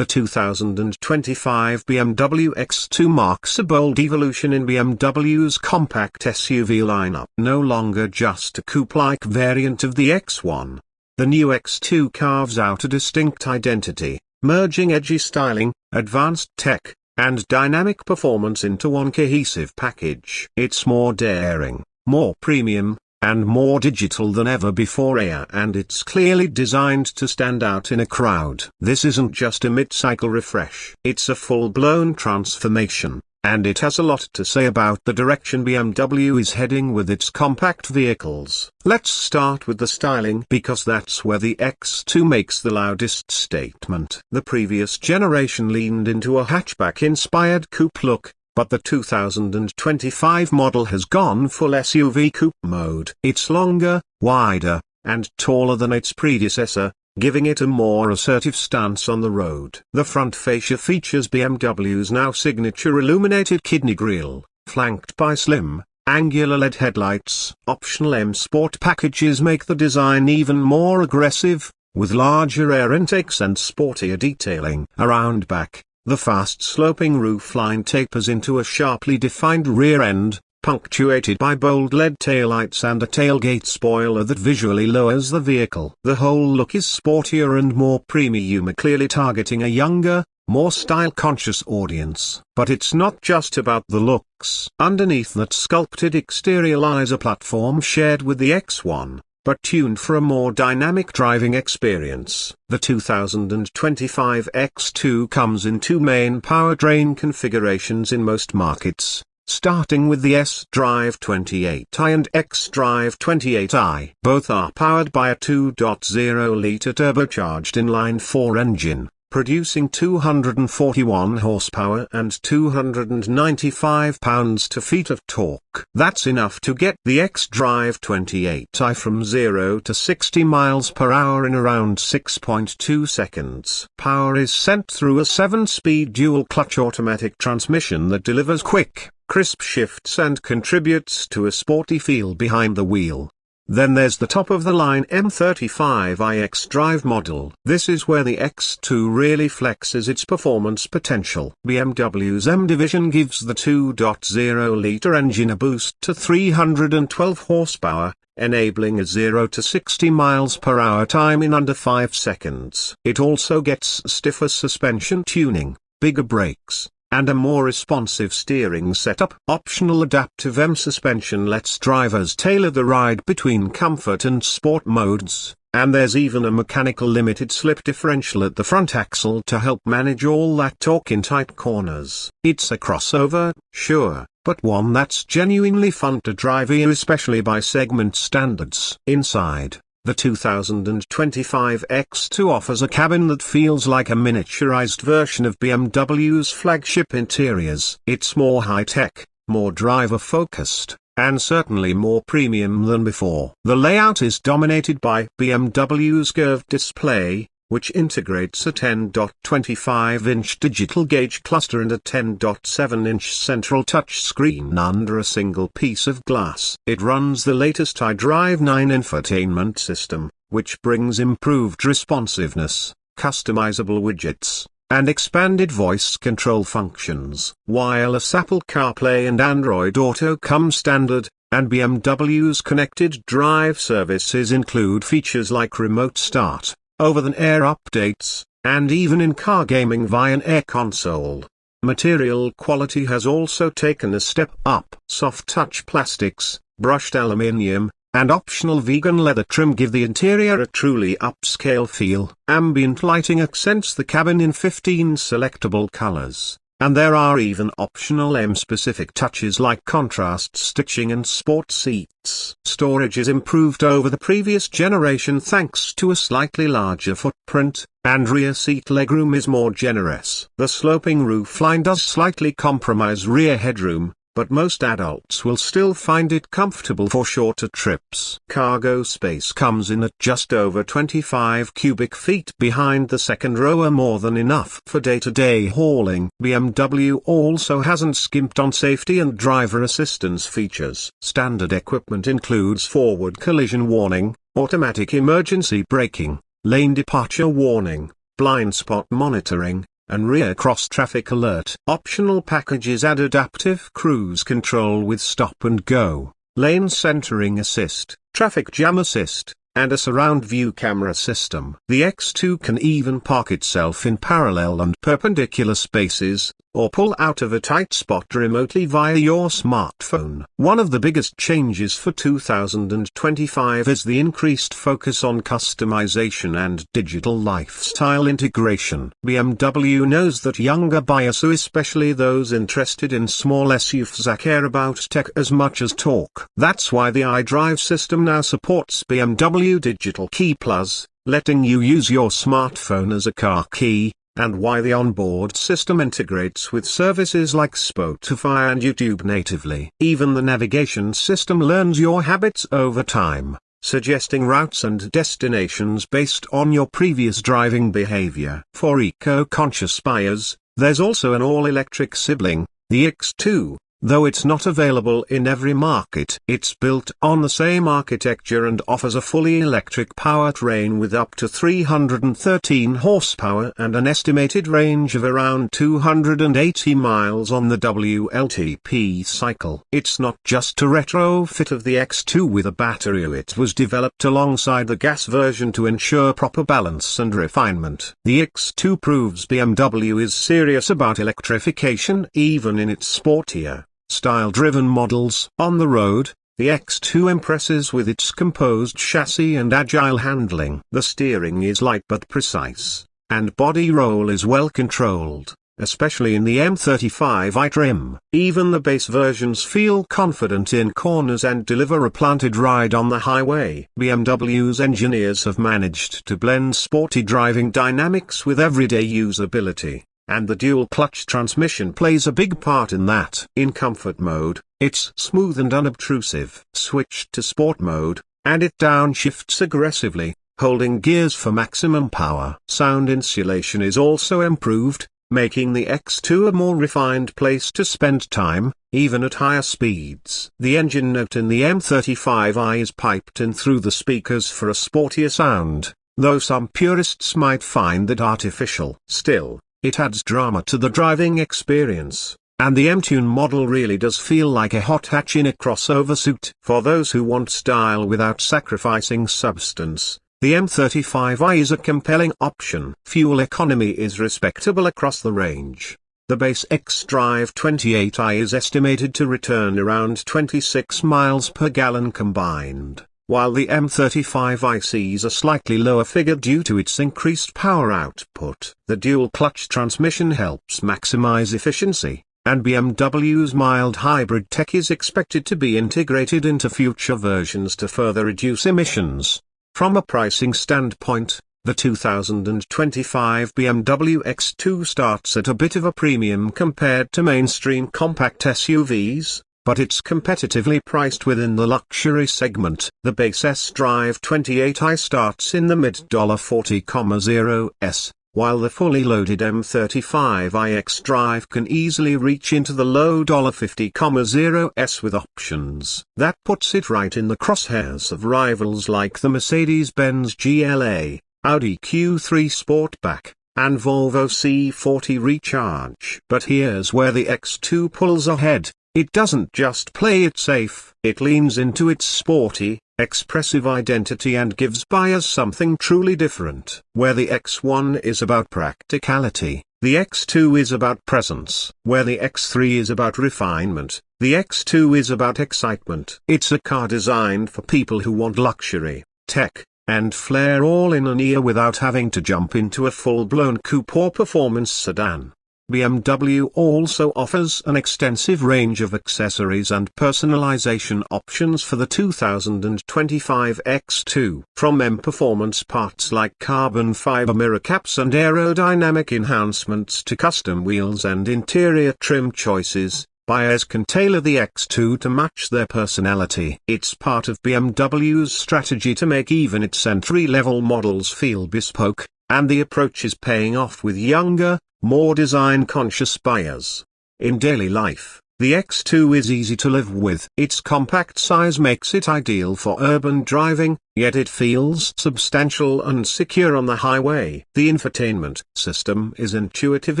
The 2025 BMW X2 marks a bold evolution in BMW's compact SUV lineup. No longer just a coupe-like variant of the X1, the new X2 carves out a distinct identity, merging edgy styling, advanced tech, and dynamic performance into one cohesive package. It's more daring, more premium, and more digital than ever before, and it's clearly designed to stand out in a crowd. This isn't just a mid-cycle refresh. It's a full-blown transformation, and it has a lot to say about the direction BMW is heading with its compact vehicles. Let's start with the styling, because that's where the X2 makes the loudest statement. The previous generation leaned into a hatchback-inspired coupe look, but the 2025 model has gone full SUV coupe mode. It's longer, wider, and taller than its predecessor, giving it a more assertive stance on the road. The front fascia features BMW's now signature illuminated kidney grille, flanked by slim, angular LED headlights. Optional M Sport packages make the design even more aggressive, with larger air intakes and sportier detailing. Around back, the fast-sloping roofline tapers into a sharply defined rear end, punctuated by bold LED taillights and a tailgate spoiler that visually lowers the vehicle. The whole look is sportier and more premium, clearly targeting a younger, more style-conscious audience. But it's not just about the looks. Underneath that sculpted exterior lies a platform shared with the X1, but tuned for a more dynamic driving experience. The 2025 X2 comes in two main powertrain configurations in most markets, starting with the xDrive 28i and xDrive 28i. Both are powered by a 2.0-litre turbocharged inline-4 engine, producing 241 horsepower and 295 pounds-to-feet of torque. That's enough to get the xDrive 28i from 0 to 60 miles per hour in around 6.2 seconds. Power is sent through a 7-speed dual-clutch automatic transmission that delivers quick, crisp shifts and contributes to a sporty feel behind the wheel. Then there's the top-of-the-line M35i xDrive model. This is where the X2 really flexes its performance potential. BMW's M division gives the 2.0-litre engine a boost to 312 horsepower, enabling a 0 to 60 miles per hour time in under 5 seconds. It also gets stiffer suspension tuning, bigger brakes, and a more responsive steering setup. Optional adaptive M suspension lets drivers tailor the ride between comfort and sport modes, and there's even a mechanical limited slip differential at the front axle to help manage all that torque in tight corners. It's a crossover, sure, but one that's genuinely fun to drive, especially by segment standards. Inside, the 2025 X2 offers a cabin that feels like a miniaturized version of BMW's flagship interiors. It's more high-tech, more driver-focused, and certainly more premium than before. The layout is dominated by BMW's curved display, which integrates a 10.25-inch digital gauge cluster and a 10.7-inch central touchscreen under a single piece of glass. It runs the latest iDrive 9 infotainment system, which brings improved responsiveness, customizable widgets, and expanded voice control functions. Wireless Apple CarPlay and Android Auto come standard, and BMW's connected drive services include features like remote start, over-the-air updates, and even in-car gaming via an Air console. Material quality has also taken a step up. Soft touch plastics, brushed aluminium, and optional vegan leather trim give the interior a truly upscale feel. Ambient lighting accents the cabin in 15 selectable colors, and there are even optional M-specific touches like contrast stitching and sport seats. Storage is improved over the previous generation thanks to a slightly larger footprint, and rear seat legroom is more generous. The sloping roofline does slightly compromise rear headroom, but most adults will still find it comfortable for shorter trips. Cargo space comes in at just over 25 cubic feet behind the second row, more than enough for day-to-day hauling. BMW also hasn't skimped on safety and driver assistance features. Standard equipment includes forward collision warning, automatic emergency braking, lane departure warning, blind spot monitoring, and rear cross-traffic alert. Optional packages add adaptive cruise control with stop and go, lane centering assist, traffic jam assist, and a surround view camera system. The X2 can even park itself in parallel and perpendicular spaces, or pull out of a tight spot remotely via your smartphone. One of the biggest changes for 2025 is the increased focus on customization and digital lifestyle integration. BMW knows that younger buyers, especially those interested in small SUVs, care about tech as much as talk. That's why the iDrive system now supports BMW Digital Key Plus, letting you use your smartphone as a car key, and why the onboard system integrates with services like Spotify and YouTube natively. Even the navigation system learns your habits over time, suggesting routes and destinations based on your previous driving behavior. For eco-conscious buyers, there's also an all-electric sibling, the X2. Though it's not available in every market, it's built on the same architecture and offers a fully electric powertrain with up to 313 horsepower and an estimated range of around 280 miles on the WLTP cycle. It's not just a retrofit of the X2 with a battery. It was developed alongside the gas version to ensure proper balance and refinement. The X2 proves BMW is serious about electrification even in its sportier, style-driven models. On the road, the X2 impresses with its composed chassis and agile handling. The steering is light but precise, and body roll is well controlled, especially in the M35i trim. Even the base versions feel confident in corners and deliver a planted ride on the highway. BMW's engineers have managed to blend sporty driving dynamics with everyday usability, and the dual-clutch transmission plays a big part in that. In comfort mode, it's smooth and unobtrusive. Switch to sport mode, and it downshifts aggressively, holding gears for maximum power. Sound insulation is also improved, making the X2 a more refined place to spend time, even at higher speeds. The engine note in the M35i is piped in through the speakers for a sportier sound, though some purists might find that artificial. Still, it adds drama to the driving experience, and the M-Tune model really does feel like a hot hatch in a crossover suit. For those who want style without sacrificing substance, the M35i is a compelling option. Fuel economy is respectable across the range. The base xDrive 28i is estimated to return around 26 miles per gallon combined, while the M35i sees a slightly lower figure due to its increased power output. The dual-clutch transmission helps maximize efficiency, and BMW's mild hybrid tech is expected to be integrated into future versions to further reduce emissions. From a pricing standpoint, the 2025 BMW X2 starts at a bit of a premium compared to mainstream compact SUVs, but it's competitively priced within the luxury segment. The base xDrive 28i starts in the mid-$40,000s, while the fully loaded M35i xDrive can easily reach into the low $50,000s with options. That puts it right in the crosshairs of rivals like the Mercedes-Benz GLA, Audi Q3 Sportback, and Volvo C40 Recharge. But here's where the X2 pulls ahead. It doesn't just play it safe, it leans into its sporty, expressive identity and gives buyers something truly different. Where the X1 is about practicality, the X2 is about presence. Where the X3 is about refinement, the X2 is about excitement. It's a car designed for people who want luxury, tech, and flair all in an ear without having to jump into a full-blown coupe or performance sedan. BMW also offers an extensive range of accessories and personalization options for the 2025 X2. From M-performance parts like carbon fiber mirror caps and aerodynamic enhancements to custom wheels and interior trim choices, buyers can tailor the X2 to match their personality. It's part of BMW's strategy to make even its entry-level models feel bespoke, and the approach is paying off with younger, more design-conscious buyers. In daily life, The X2 is easy to live with. Its compact size makes it ideal for urban driving, yet it feels substantial and secure on the highway. The infotainment system is intuitive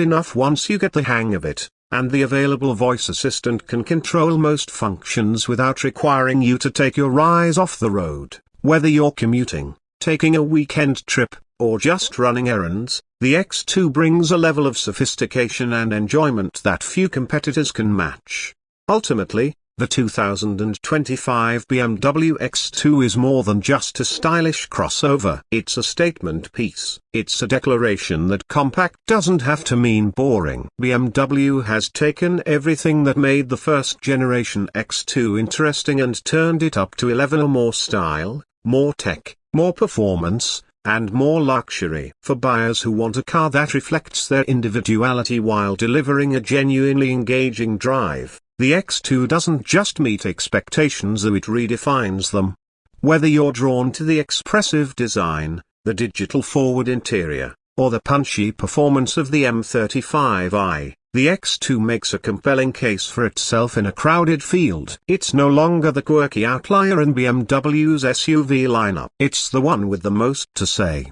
enough once you get the hang of it, and the available voice assistant can control most functions without requiring you to take your eyes off the road. Whether you're commuting, taking a weekend trip, or just running errands, the X2 brings a level of sophistication and enjoyment that few competitors can match. Ultimately, the 2025 BMW X2 is more than just a stylish crossover. It's a statement piece. It's a declaration that compact doesn't have to mean boring. BMW has taken everything that made the first generation X2 interesting and turned it up to 11 or more style, more tech, more performance, and more luxury. For buyers who want a car that reflects their individuality while delivering a genuinely engaging drive, the X2 doesn't just meet expectations, it redefines them. Whether you're drawn to the expressive design, the digital forward interior, or the punchy performance of the M35i, the X2 makes a compelling case for itself in a crowded field. It's no longer the quirky outlier in BMW's SUV lineup. It's the one with the most to say.